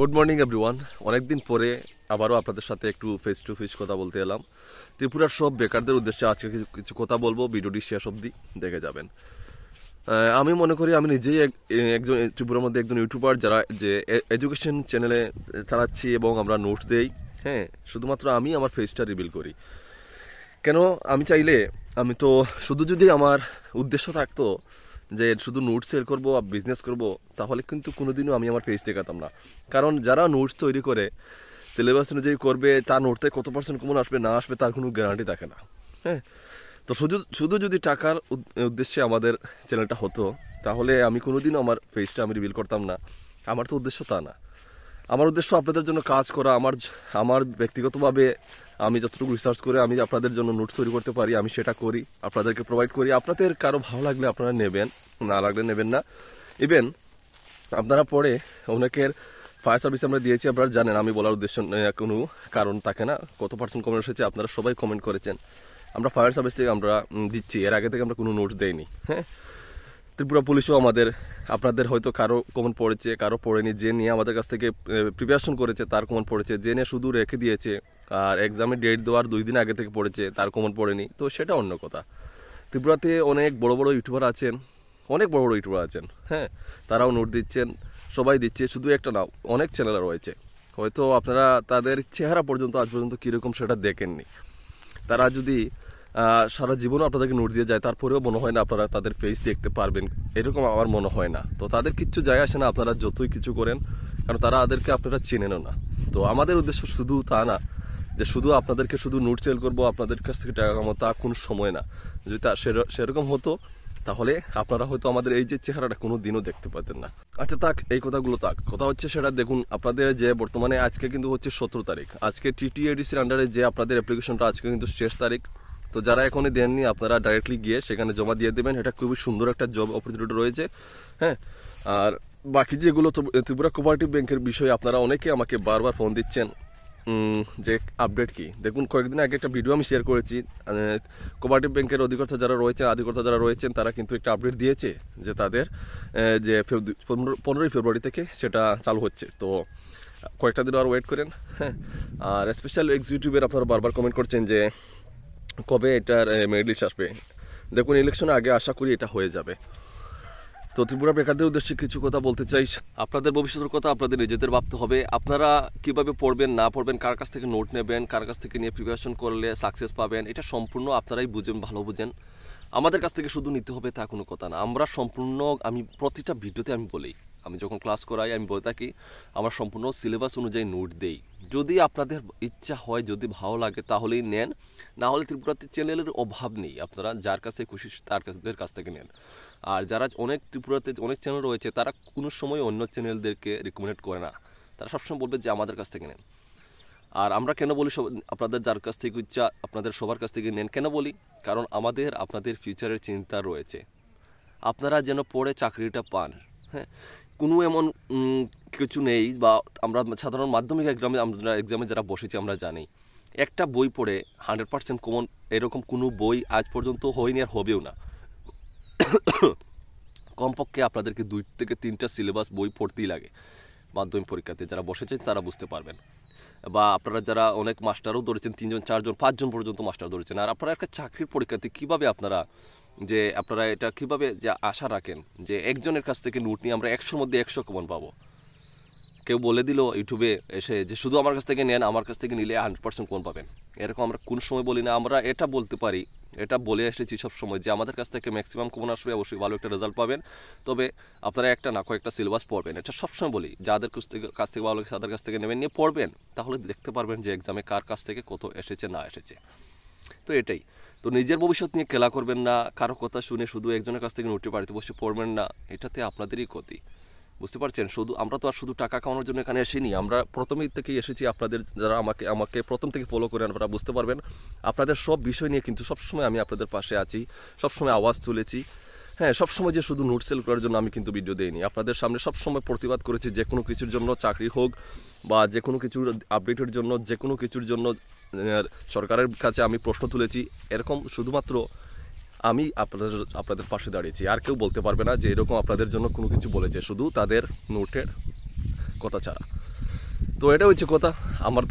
Good morning everyone. অনেকদিন পরে আবারও আপনাদের সাথে একটু ফেস টু ফেস কথা বলতে এলাম। ত্রিপুরার সব বেকারদের উদ্দেশ্যে আজকে কিছু কথা বলবো, ভিডিওটি শেষ অবধি দেখে যাবেন। আমি মনে করি আমি নিজেই একজন ত্রিপুরার মধ্যে একজন ইউটিউবার যারা যে এডুকেশন চ্যানেলে চালাচ্ছি এবং আমরা নোট দেই। হ্যাঁ, শুধুমাত্র আমি আমার ফেসটা রিভিল করি। কেন আমি চাইলে আমি তো শুধু যদি আমার উদ্দেশ্য থাকতো যে শুধু নোটস সেল করবো আর বিজনেস করবো, তাহলে কিন্তু কোনোদিনও আমি আমার পেজ দেখাতাম না। কারণ যারা নোটস তৈরি করে সিলেবাস অনুযায়ী করবে, তার নোটতে কত পার্সেন্ট কমন আসবে না আসবে তার কোনো গ্যারান্টি থাকে না। হ্যাঁ, তো শুধু যদি টাকার উদ্দেশ্যে আমাদের চ্যানেলটা হতো, তাহলে আমি কোনোদিনও আমার পেজটা আমি রিভিল করতাম না। আমার তো উদ্দেশ্য তা না। আমার উদ্দেশ্য আপনাদের জন্য কাজ করা। আমার ব্যক্তিগতভাবে আমি যতটুকু রিসার্চ করে আমি আপনাদের জন্য নোটস তৈরি করতে পারি আমি সেটা করি, আপনাদেরকে প্রোভাইড করি। আপনাদের কারো ভালো লাগলে আপনারা নেবেন, না লাগলে নেবেন না। ইভেন আপনারা পরে অনেকের ফায়ার সার্ভিস আমরা দিয়েছি, আপনারা জানেন, আমি বলার উদ্দেশ্য কোনো কারণ থাকে না। কত পার্সেন্ট কমেন্ট এসেছে আপনারা সবাই কমেন্ট করেছেন। আমরা ফায়ার সার্ভিস থেকে আমরা দিচ্ছি, এর আগে থেকে আমরা কোনো নোটস দেইনি। হ্যাঁ, ত্রিপুরা পুলিশও আপনাদের হয়তো কারো কমন পড়েছে, কারো পড়েনি। যে নিয়ে আমাদের কাছ থেকে প্রিপারেশন করেছে তার কমন পড়েছে, যে নিয়ে শুধু রেখে দিয়েছে আর এক্সামের ডেট দেওয়ার 2 দিন আগে থেকে পড়েছে তার কমন পড়েনি, তো সেটা অন্য কথা। ত্রিপুরাতে অনেক বড় বড় ইউটিউবার আছেন, হ্যাঁ, তারাও নোট দিচ্ছেন, সবাই দিচ্ছে, শুধু একটা না, অনেক চ্যানেল রয়েছে। হয়তো আপনারা তাদের চেহারা পর্যন্ত আজ পর্যন্ত কীরকম সেটা দেখেননি। তারা যদি সারা জীবনও আপনাদেরকে নোট দিয়ে যায়, তারপরেও মনে হয় না আপনারা তাদের ফেস দেখতে পারবেন, এরকম আমার মনে হয় না। তো তাদের কিচ্ছু যায় আসে না আপনারা যতই কিছু করেন, কারণ তাদেরকে আপনারা চেনেনও না। তো আমাদের উদ্দেশ্য শুধু তা না যে শুধু আপনাদেরকে শুধু নোট সেল করবো, আপনাদের কাছ থেকে টাকা কামাবো, তা কোনো সময় না। যদি সেরকম হতো তাহলে আপনারা হয়তো আমাদের এই যে চেহারাটা কোনো দিনও দেখতে পাতেন না। আচ্ছা থাক, এই কথাগুলো থাক। কথা হচ্ছে সেটা দেখুন, আপনাদের যে বর্তমানে আজকে কিন্তু হচ্ছে 17 তারিখ, আজকে TTADCর আন্ডারে যে আপনাদের অ্যাপ্লিকেশনটা আজকে কিন্তু শেষ তারিখ। তো যারা এখনই দেননি আপনারা ডাইরেক্টলি গিয়ে সেখানে জমা দিয়ে দেবেন। এটা খুবই সুন্দর একটা জব অপরচুনিটি রয়েছে। হ্যাঁ, আর বাকি যেগুলো ত্রিপুরা কোঅপারেটিভ ব্যাংকের বিষয়ে আপনারা অনেকে আমাকে বারবার ফোন দিচ্ছেন যে আপডেট কি। দেখুন, কয়েকদিন আগে একটা ভিডিও আমি শেয়ার করেছি। কোঅপারেটিভ ব্যাংকের অধিকর্তা যারা রয়েছেন তারা কিন্তু একটা আপডেট দিয়েছে যে তাদের যে 15ই ফেব্রুয়ারি থেকে সেটা চালু হচ্ছে। তো কয়েকটা দিন আর ওয়েট করেন। হ্যাঁ, আর স্পেশাল এক্সিকিউটিভের আপনারা বারবার কমেন্ট করছেন যে কবে এটার মেরিট লিস্ট আসবে। দেখুন, ইলেকশনের আগে আশা করি এটা হয়ে যাবে। তো ত্রিপুরা বেকারদের উদ্দেশ্যে কিছু কথা বলতে চাই। আপনাদের ভবিষ্যতের কথা আপনাদের নিজেদের ভাবতে হবে। আপনারা কিভাবে পড়বেন না পড়বেন, কার কাছ থেকে নোট নেবেন, কার কাছ থেকে নিয়ে প্রিপারেশন করলে সাকসেস পাবেন, এটা সম্পূর্ণ আপনারাই ভালো বুঝেন। আমাদের কাছ থেকে শুধু নিতে হবে তা কোনো কথা না। আমরা সম্পূর্ণ, আমি প্রতিটা ভিডিওতে আমি বলি, আমি যখন ক্লাস করাই আমি বলে থাকি আমরা সম্পূর্ণ সিলেবাস অনুযায়ী নোট দেই। যদি আপনাদের ইচ্ছা হয়, যদি ভালো লাগে তাহলেই নেন, না হলে ত্রিপুরাতে চ্যানেলের অভাব নেই, আপনারা যার কাছে খুশি তাদের কাছ থেকে নেন। আর যারা ত্রিপুরাতে অনেক চ্যানেল রয়েছে তারা কোনো সময় অন্য চ্যানেলদেরকে রিকমেন্ড করে না, তারা সবসময় বলবে যে আমাদের কাছ থেকে নেন। আর আমরা কেন বলি আপনাদের যার কাছ থেকে ইচ্ছা আপনাদের সবার কাছ থেকে নেন, কেন বলি? কারণ আপনাদের ফিউচারের চিন্তা রয়েছে, আপনারা যেন পড়ে চাকরিটা পান। হ্যাঁ, কোনো এমন কিছু নেই, বা আমরা সাধারণ মাধ্যমিক এক্সামে যারা বসেছি আমরা জানি একটা বই পড়ে 100% কমন এরকম কোনো বই আজ পর্যন্ত হয়নি আর হবেও না। কমপক্ষে আপনাদেরকে 2 থেকে 3টা সিলেবাস বই পড়তেই লাগে। মাধ্যমিক পরীক্ষাতে যারা বসেছেন তারা বুঝতে পারবেন, বা আপনারা যারা অনেক মাস্টারও ধরেছেন, 3 জন 4 জন 5 জন পর্যন্ত মাস্টার ধরেছেন। আর আপনারা একটা চাকরির পরীক্ষাতে কীভাবে আপনারা এটা কীভাবে যে আশা রাখেন যে একজনের কাছ থেকে নোট নিয়ে আমরা 100-র মধ্যে 100 কমন পাবো? কেউ বলে দিল ইউটিউবে এসে যে শুধু আমার কাছ থেকে নেন, আমার কাছ থেকে নিলে 100% কমন পাবেন, এরকম আমরা কোন সময় বলি না। আমরা এটা বলতে পারি, এটা বলে এসেছি সব সময় যে আমাদের কাছ থেকে ম্যাক্সিমাম কমন আসবে, অবশ্যই ভালো একটা রেজাল্ট পাবেন, তবে আপনারা একটা না কয়েকটা সিলেবাস পড়বেন। এটা সবসময় বলি, যাদের কাছ থেকে ভালো লাগে তাদের কাছ থেকে নেবেন, নিয়ে পড়বেন, তাহলে দেখতে পারবেন যে এক্সামে কার কাছ থেকে কত এসেছে না এসেছে। তো এটাই। তো নিজের ভবিষ্যৎ নিয়ে খেলা করবেন না, কারো কথা শুনে শুধু একজনের কাছ থেকে নোটে বাড়িতে বসে পড়বেন না, এটাতে আপনাদেরই ক্ষতি। বুঝতে পারছেন? আমরা তো আর শুধু টাকা কামানোর জন্য এখানে এসেনি, আমরা প্রথমেই থেকেই এসেছি। আপনাদের যারা আমাকে প্রথম থেকে ফলো করেন আপনারা বুঝতে পারবেন, আপনাদের সব বিষয় নিয়ে কিন্তু সবসময় আমি আপনাদের পাশে আছি, সবসময় আওয়াজ তুলেছি। হ্যাঁ, সবসময় যে শুধু নোট সেল করার জন্য আমি কিন্তু ভিডিও দেইনি, আপনাদের সামনে সবসময় প্রতিবাদ করেছি। যে কোনো কিছুর জন্য, চাকরি হোক বা যে কোনো কিছুর আপডেটের জন্য, যে কোনো কিছুর জন্য সরকারের কাছে আমি প্রশ্ন তুলেছি। এরকম শুধুমাত্র আমি আপনাদের পাশে দাঁড়িয়েছি, আর কেউ বলতে পারবে না যে এরকম আপনাদের জন্য কোনো কিছু বলেছে, শুধু তাদের নোটের কথা ছাড়া। তো এটা হচ্ছে কথা। আমার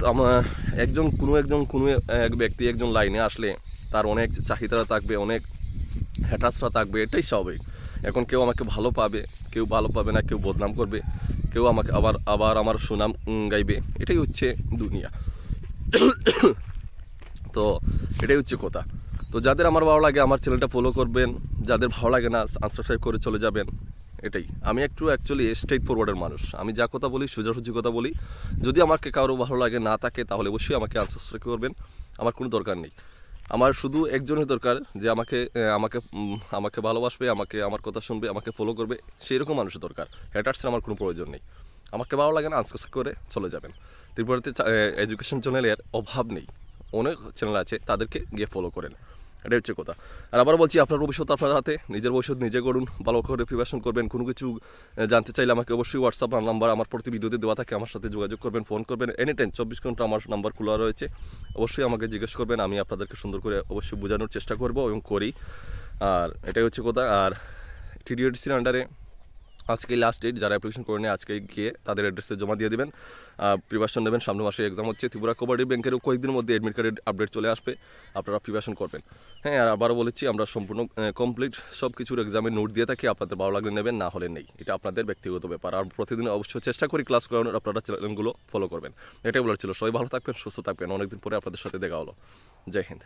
কোনো এক ব্যক্তি একজন লাইনে আসলে তার অনেক চাহিদা থাকবে, অনেক হ্যাটার্সরা থাকবে, এটাই স্বাভাবিক। এখন কেউ আমাকে ভালো পাবে, কেউ ভালো পাবে না, কেউ বদনাম করবে, কেউ আমাকে আবার আমার সুনাম গাইবে, এটাই হচ্ছে দুনিয়া। তো এটাই হচ্ছে কথা। তো যাদের আমার ভালো লাগে আমার চ্যানেলটা ফলো করবেন, যাদের ভালো লাগে না আনসাবস্ক্রাইব করে চলে যাবেন। এটাই, আমি একটু অ্যাকচুয়ালি স্ট্রেট ফরওয়ার্ডের মানুষ, আমি যা কথা বলি সোজাসুজি কথা বলি। যদি আমাকে কারো ভালো লাগে না থাকে তাহলে অবশ্যই আমাকে আনসাবস্ক্রাইব করবেন, আমার কোনো দরকার নেই। আমার শুধু একজনের দরকার যে আমাকে আমাকে আমাকে ভালোবাসবে, আমার কথা শুনবে, আমাকে ফলো করবে, সেই রকম মানুষের দরকার। হ্যাটার্সের আমার কোনো প্রয়োজন নেই। আমাকে ভালো লাগে না আনসাবস্ক্রাইব করে চলে যাবেন। ত্রিপুরাতে এডুকেশন চ্যানেলের অভাব নেই, অনেক চ্যানেল আছে, তাদেরকে গিয়ে ফলো করেন। এটাই হচ্ছে কথা। আর আবার বলছি, আপনার ভবিষ্যৎ আপনার হাতে, নিজের ভবিষ্যৎ নিজে করুন, ভালো করে প্রিপারেশন করবেন। কোনো কিছু জানতে চাইলে আমাকে অবশ্যই হোয়াটসঅ্যাপ নাম্বার আমার প্রতি ভিডিওতে দেওয়া থাকে, আমার সাথে যোগাযোগ করবেন, ফোন করবেন। এনি টাইম 24 ঘন্টা আমার নাম্বার খোলা রয়েছে, অবশ্যই আমাকে জিজ্ঞেস করবেন, আমি আপনাদেরকে সুন্দর করে অবশ্যই বোঝানোর চেষ্টা করব এবং করি। আর এটাই হচ্ছে কথা। আর টিডিওটিসির আন্ডারে আজকেই লাস্ট ডেট, যারা অ্যাপ্লিকেশন করে নিয়ে আজকে গিয়ে তাদের অ্যাড্রেসে জমা দিয়ে দেবেন, প্রিপারেশন নেবেন। সামনের মাসে এক্সাম হচ্ছে। ত্রিপুরা কোঅপারেটিভ ব্যাংকেরও কয়েকদিনের মধ্যে অ্যাডমিট কার্ডের আপডেট চলে আসবে, আপনারা প্রিপারেশন করবেন। হ্যাঁ, আর আবারও বলেছি, আমরা সম্পূর্ণ কমপ্লিট সব কিছুর এক্সামের নোট দিয়ে থাকি, আপনাদের ভালো লাগলে নেবেন, না হলে নেই, এটা আপনাদের ব্যক্তিগত ব্যাপার। আর প্রতিদিন অবশ্যই চেষ্টা করি ক্লাস করানোর, আপনারা চ্যানেলগুলো ফলো করবেন। এটাই বলার ছিল। সবাই ভালো থাকবেন, সুস্থ থাকবেন। অনেকদিন পরে আপনাদের সাথে দেখা হলো। জয় হিন্দ।